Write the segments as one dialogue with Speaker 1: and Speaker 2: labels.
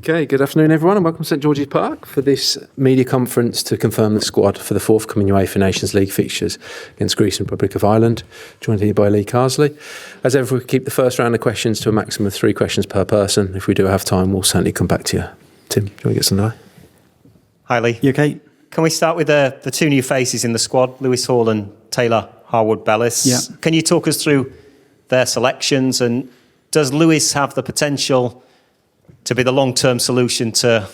Speaker 1: Okay, good afternoon everyone and welcome to St George's Park for this media conference to confirm the squad for the forthcoming UEFA Nations League fixtures against Greece and Republic of Ireland, joined here by Lee Carsley. As ever, we keep the first round of questions to a maximum of 3 questions per person. If we do have time, we'll certainly come back to you. Tim, do you want to get some away?
Speaker 2: Hi Lee.
Speaker 3: You okay?
Speaker 2: Can we start with the 2 new faces in the squad, Lewis Hall and Taylor Harwood Bellis?
Speaker 3: Yeah.
Speaker 2: Can you talk us through their selections, and does Lewis have the potential to be the long-term solution to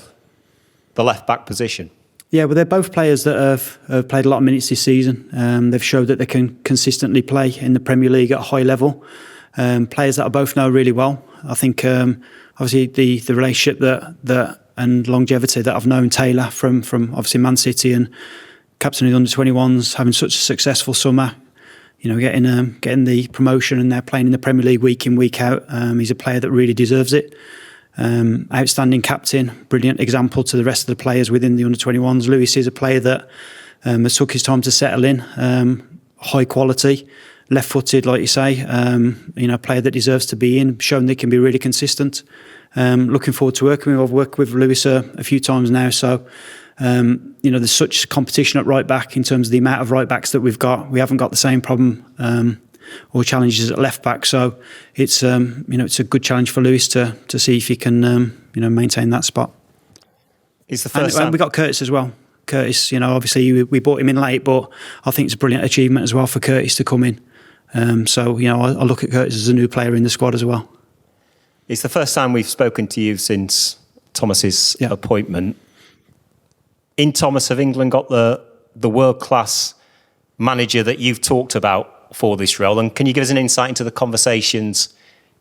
Speaker 2: the left-back position?
Speaker 3: Yeah, well, they're both players that have played a lot of minutes this season. They've showed that they can consistently play in the Premier League at a high level. Players that I both know really well. I think, obviously, the relationship that and longevity that I've known Taylor from obviously Man City and captaining the under-21s, having such a successful summer, you know, getting the promotion and they're playing in the Premier League week in, week out. He's a player that really deserves it. Outstanding captain, brilliant example to the rest of the players within the under-21s. Lewis is a player that has took his time to settle in, high quality, left-footed, like you say, a player that deserves to be in, shown they can be really consistent. Looking forward to working with him. I've worked with Lewis a few times now, so there's such competition at right back in terms of the amount of right backs that we've got. We haven't got the same problem or challenges at left back, so it's it's a good challenge for Lewis to see if he can maintain that spot.
Speaker 2: It's the first time
Speaker 3: we got Curtis as well. Curtis, obviously we brought him in late, but I think it's a brilliant achievement as well for Curtis to come in. I look at Curtis as a new player in the squad as well.
Speaker 2: It's the first time we've spoken to you since Thomas's appointment. In Thomas, have England got the world-class manager that you've talked about for this role? And can you give us an insight into the conversations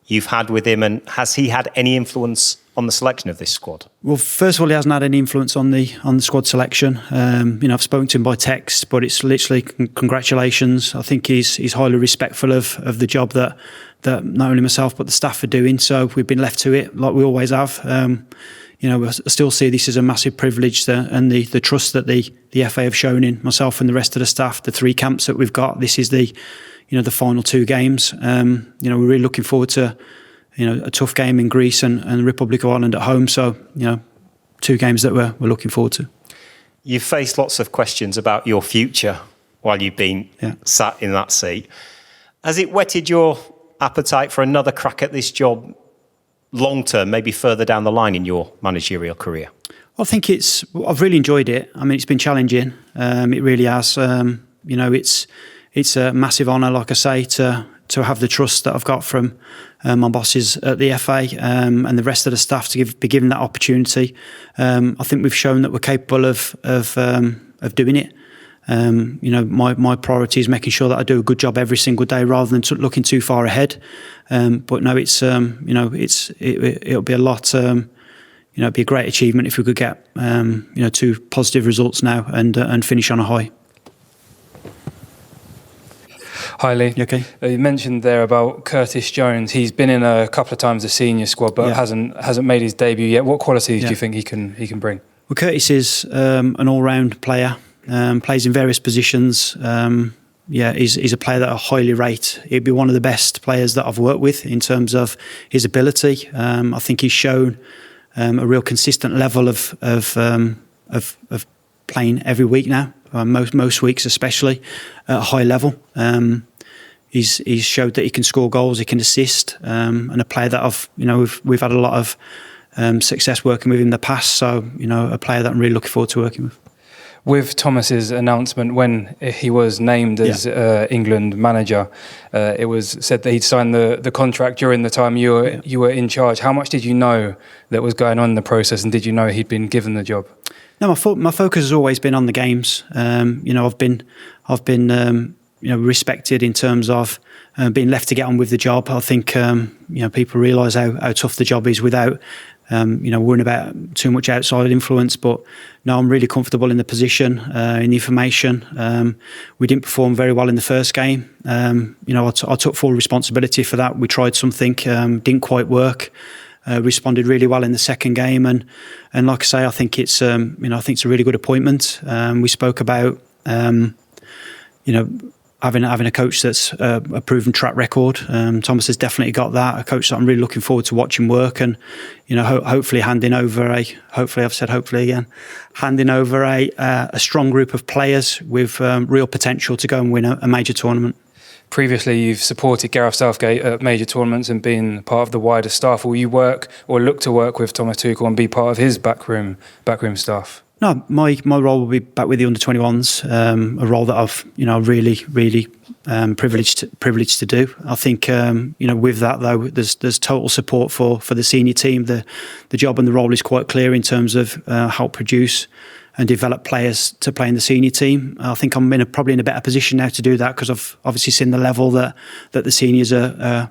Speaker 2: you've had with him, and has he had any influence on the selection of this squad? Well,
Speaker 3: first of all, he hasn't had any influence on the squad selection. I've spoken to him by text, but it's literally congratulations. I think he's highly respectful of the job that not only myself but the staff are doing. So we've been left to it like we always have. I still see this as a massive privilege and the trust that the FA have shown in myself and the rest of the staff. The 3 camps that we've got. This is the final 2 games. We're really looking forward to a tough game in Greece and the Republic of Ireland at home. So 2 games that we're looking forward to.
Speaker 2: You've faced lots of questions about your future while you've been sat in that seat. Has it whetted your appetite for another crack at this job long term, maybe further down the line in your managerial career?
Speaker 3: I think I've really enjoyed it. I mean, it's been challenging. It really has. It's a massive honour, like I say, to have the trust that I've got from my bosses at the FA and the rest of the staff to be given that opportunity. I think we've shown that we're capable of doing it. My priority is making sure that I do a good job every single day rather than looking too far ahead. But no, it'll be a lot. It'd be a great achievement if we could get 2 positive results now and finish on a high.
Speaker 4: Hi Lee.
Speaker 3: You okay?
Speaker 4: You mentioned there about Curtis Jones. He's been in a couple of times the senior squad, but hasn't made his debut yet. What qualities do you think he can bring?
Speaker 3: Well, Curtis is an all-round player. Plays in various positions. He's a player that I highly rate. He'd be one of the best players that I've worked with in terms of his ability. I think he's shown a real consistent level of playing every week now. Most weeks, especially at a high level. He's showed that he can score goals, he can assist, and a player that we've had a lot of success working with in the past. So a player that I'm really looking forward to working with.
Speaker 4: With Thomas's announcement when he was named as England manager, it was said that he'd signed the contract during the time you were in charge. How much did you know that was going on in the process, and did you know he'd been given the job?
Speaker 3: No, my focus has always been on the games. I've been respected in terms of being left to get on with the job. I think people realise how tough the job is without worrying about too much outside influence. But no, I'm really comfortable in the position, in the information. We didn't perform very well in the first game. I took full responsibility for that. We tried something, didn't quite work. Responded really well in the second game, and like I say, I think it's I think it's a really good appointment. We spoke about having a coach that's a proven track record. Thomas has definitely got that. A coach that I'm really looking forward to watching work, and hopefully handing over a strong group of players with real potential to go and win a major tournament.
Speaker 4: Previously, you've supported Gareth Southgate at major tournaments and been part of the wider staff. Will you work or look to work with Thomas Tuchel and be part of his backroom staff?
Speaker 3: No, my role will be back with the under-21s, a role that I've really privileged to do. I think with that though, there's total support for the senior team. The job and the role is quite clear in terms of help produce and develop players to play in the senior team. I think I'm probably in a better position now to do that because I've obviously seen the level that the seniors are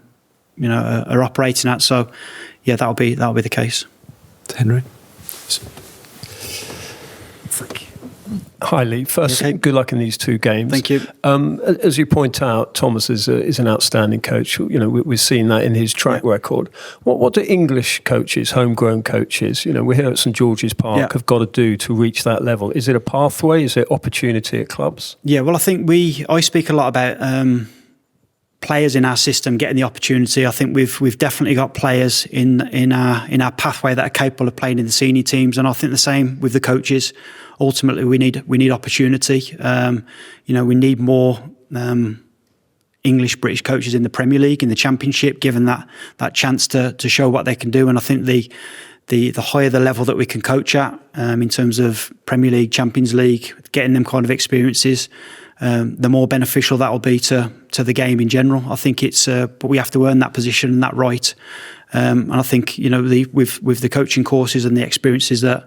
Speaker 3: operating at. So yeah, that'll be the case.
Speaker 1: Henry.
Speaker 3: Thank you.
Speaker 5: Hi Lee, first good luck in these 2 games.
Speaker 3: Thank you.
Speaker 5: As you point out, Thomas is an outstanding coach. We've seen that in his track record. What do English coaches, homegrown coaches, we're here at St George's Park, have got to do to reach that level? Is it a pathway? Is it opportunity at clubs?
Speaker 3: Yeah, well, I think I speak a lot about players in our system getting the opportunity. I think we've definitely got players in our pathway that are capable of playing in the senior teams, and I think the same with the coaches. Ultimately, we need opportunity. We need more English British coaches in the Premier League, in the Championship, given that chance to show what they can do. And I think the higher the level that we can coach at in terms of Premier League, Champions League, getting them kind of experiences, the more beneficial that will be to the game in general. I think but we have to earn that position and that right. And I think with the coaching courses and the experiences that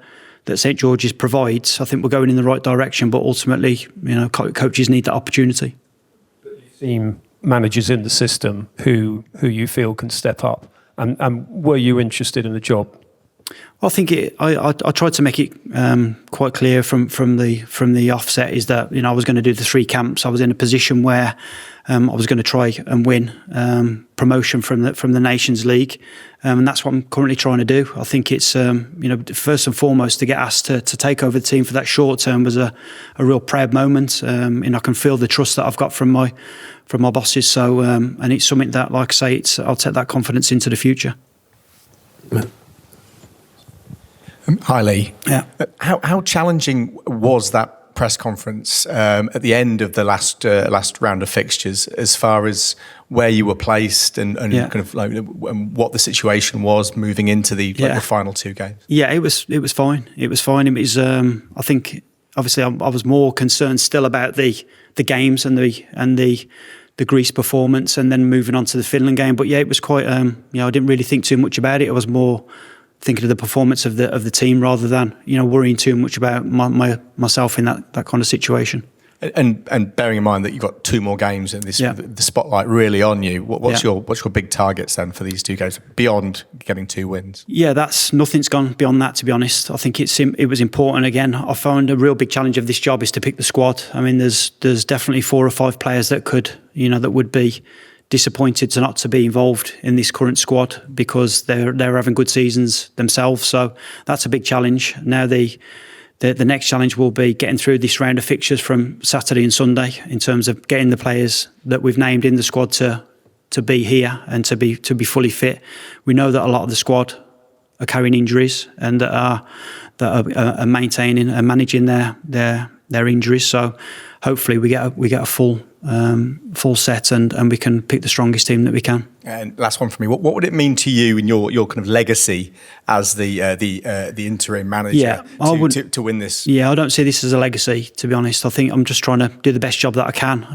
Speaker 3: St George's provides, I think we're going in the right direction. But ultimately, coaches need that opportunity.
Speaker 5: You've seen managers in the system who you feel can step up, and were you interested in the job?
Speaker 3: I think I tried to make it quite clear from the offset is that I was going to do the 3 camps. I was in a position where I was going to try and win promotion from the Nations League, and that's what I'm currently trying to do. I think it's first and foremost to get asked to take over the team for that short term was a real proud moment, and I can feel the trust that I've got from my bosses. So and it's something that, like I say, I'll take that confidence into the future.
Speaker 6: Hi Lee.
Speaker 3: Yeah.
Speaker 6: How challenging was that press conference at the end of the last round of fixtures, as far as where you were placed and kind of like what the situation was moving into the final 2 games? Yeah, it was fine. It was fine. It was I think obviously I was more concerned still about the games and the Greece performance, and then moving on to the Finland game. But yeah, it was quite I didn't really think too much about it. I was more thinking of the performance of the team rather than worrying too much about myself in that kind of situation. And bearing in mind that you've got 2 more games and the spotlight really on you, what's your big targets then for these 2 games beyond getting 2 wins? Yeah, nothing's gone beyond that, to be honest. I think it was important. Again, I found a real big challenge of this job is to pick the squad. I mean, there's definitely 4 or 5 players that could that would be disappointed not to be involved in this current squad because they're having good seasons themselves. So that's a big challenge. Now the next challenge will be getting through this round of fixtures from Saturday and Sunday in terms of getting the players that we've named in the squad to be here and to be fully fit. We know that a lot of the squad are carrying injuries and that are maintaining and managing their injuries. So hopefully we get a full set and we can pick the strongest team that we can. And last one for me, what would it mean to you in your kind of legacy as the interim manager to win this? Yeah, I don't see this as a legacy, to be honest. I think I'm just trying to do the best job that I can.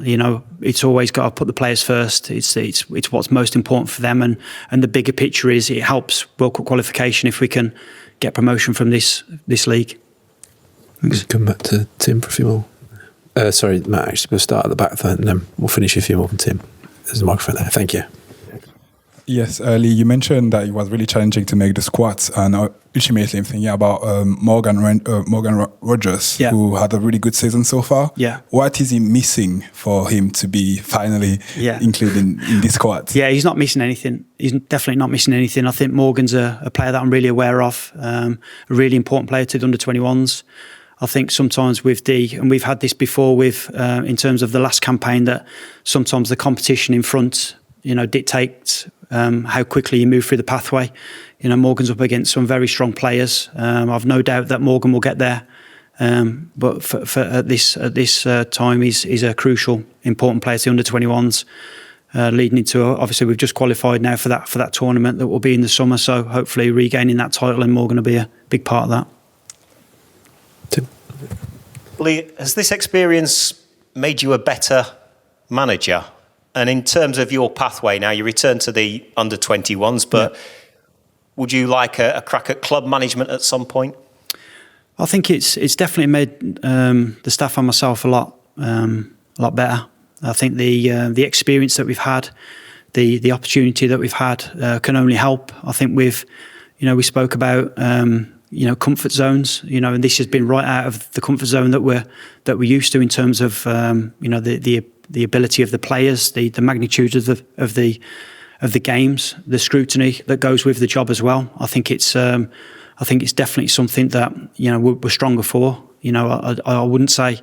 Speaker 6: It's always got to put the players first. It's what's most important for them, and the bigger picture is it helps World Cup qualification if we can get promotion from this league. Thanks.
Speaker 1: Come back to Tim for a few more. Sorry, Matt, actually, we'll start at the back and then we'll finish a few more from Tim. There's a microphone there. Thank you.
Speaker 7: Yes, Lee, you mentioned that it was really challenging to make the squad, and ultimately I'm thinking about Morgan Rogers, who had a really good season so far. Yeah. What is he missing for him to be finally included in this squad? Yeah, he's not missing anything. He's definitely not missing anything. I think Morgan's a player that I'm really aware of, a really important player to the under-21s.
Speaker 3: I think sometimes with and we've had this before with in terms of the last campaign, that sometimes the competition in front, dictates how quickly you move through the pathway. Morgan's up against some very strong players. I've no doubt that Morgan will get there. But for at this time, he's a crucial, important player to the under-21s. Leading into, obviously, we've just qualified now for that tournament that will be in the summer. So hopefully regaining that title, and Morgan will be a big part of that.
Speaker 1: Tim?
Speaker 2: Lee, has this experience made you a better manager? And in terms of your pathway now, you return to the under-21s, but would you like a crack at club management at some point?
Speaker 3: I think it's definitely made the staff and myself a lot better. I think the experience that we've had, the opportunity that we've had can only help. I think we spoke about comfort zones, and this has been right out of the comfort zone that we're used to in terms of the ability of the players, the magnitude of the games, the scrutiny that goes with the job as well. I think it's definitely something that we're stronger for. I wouldn't say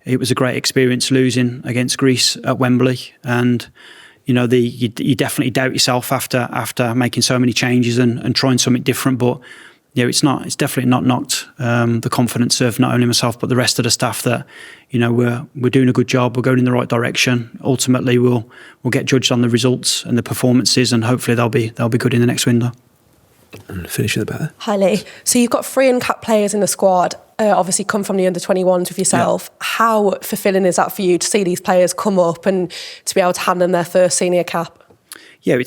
Speaker 3: it was a great experience losing against Greece at Wembley, and you definitely doubt yourself after making so many changes and trying something different. But it's definitely not knocked the confidence of not only myself but the rest of the staff that we're doing a good job, we're going in the right direction. Ultimately, we'll get judged on the results and the performances, and hopefully they'll be good in the next window.
Speaker 1: And finish at the back.
Speaker 8: Hi Lee. So you've got 3 uncapped players in the squad, obviously come from the under-21s with yourself. Yeah. How fulfilling is that for you to see these players come up and to be able to hand them their first senior cap?
Speaker 3: Yeah, I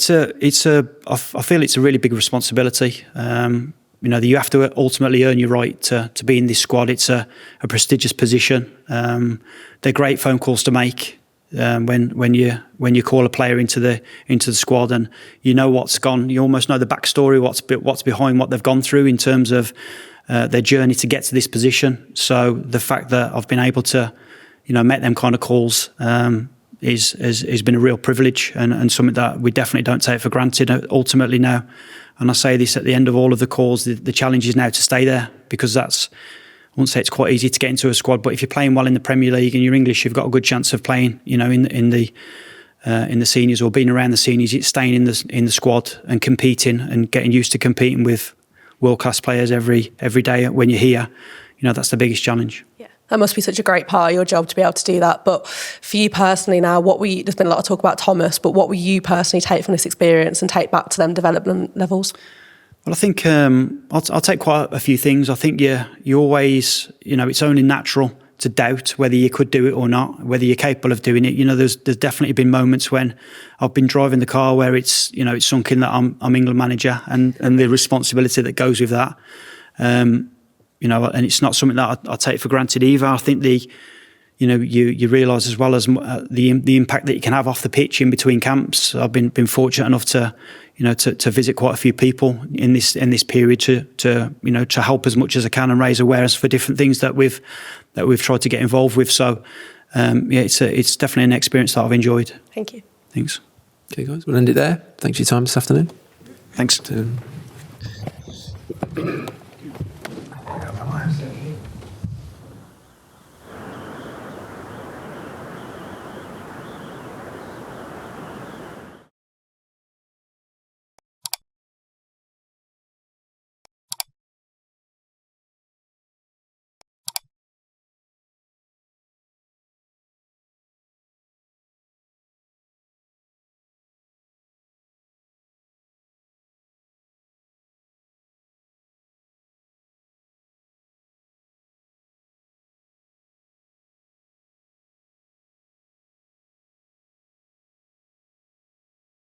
Speaker 3: feel it's a really big responsibility. You have to ultimately earn your right to be in this squad. It's a prestigious position. They're great phone calls to make. When you call a player into the squad, and what's gone, you almost know the backstory, what's behind what they've gone through in terms of their journey to get to this position. So the fact that I've been able to, make them kind of calls has been a real privilege and something that we definitely don't take for granted. Ultimately now, and I say this at the end of all of the calls, the challenge is now to stay there, because I wouldn't say it's quite easy to get into a squad, but if you're playing well in the Premier League and you're English, you've got a good chance of playing, in the seniors or being around the seniors. It's staying in the squad and competing and getting used to competing with world-class players every day when you're here. That's the biggest challenge. Yeah,
Speaker 8: that must be such a great part of your job to be able to do that. But for you personally now, there's been a lot of talk about Thomas, but what will you personally take from this experience and take back to them development levels?
Speaker 3: Well, I think I'll take quite a few things. I think you always, it's only natural to doubt whether you could do it or not, whether you're capable of doing it. There's definitely been moments when I've been driving the car where it's sunk in that I'm England manager and the responsibility that goes with that. And it's not something that I take for granted either. I think you realise as well as the impact that you can have off the pitch in between camps. I've been fortunate enough to visit quite a few people in this period to help as much as I can and raise awareness for different things that we've tried to get involved with. So it's definitely an experience that I've enjoyed.
Speaker 8: Thank you.
Speaker 3: Thanks.
Speaker 1: Okay, guys, we'll end it there. Thanks for your time this afternoon.
Speaker 3: Thanks.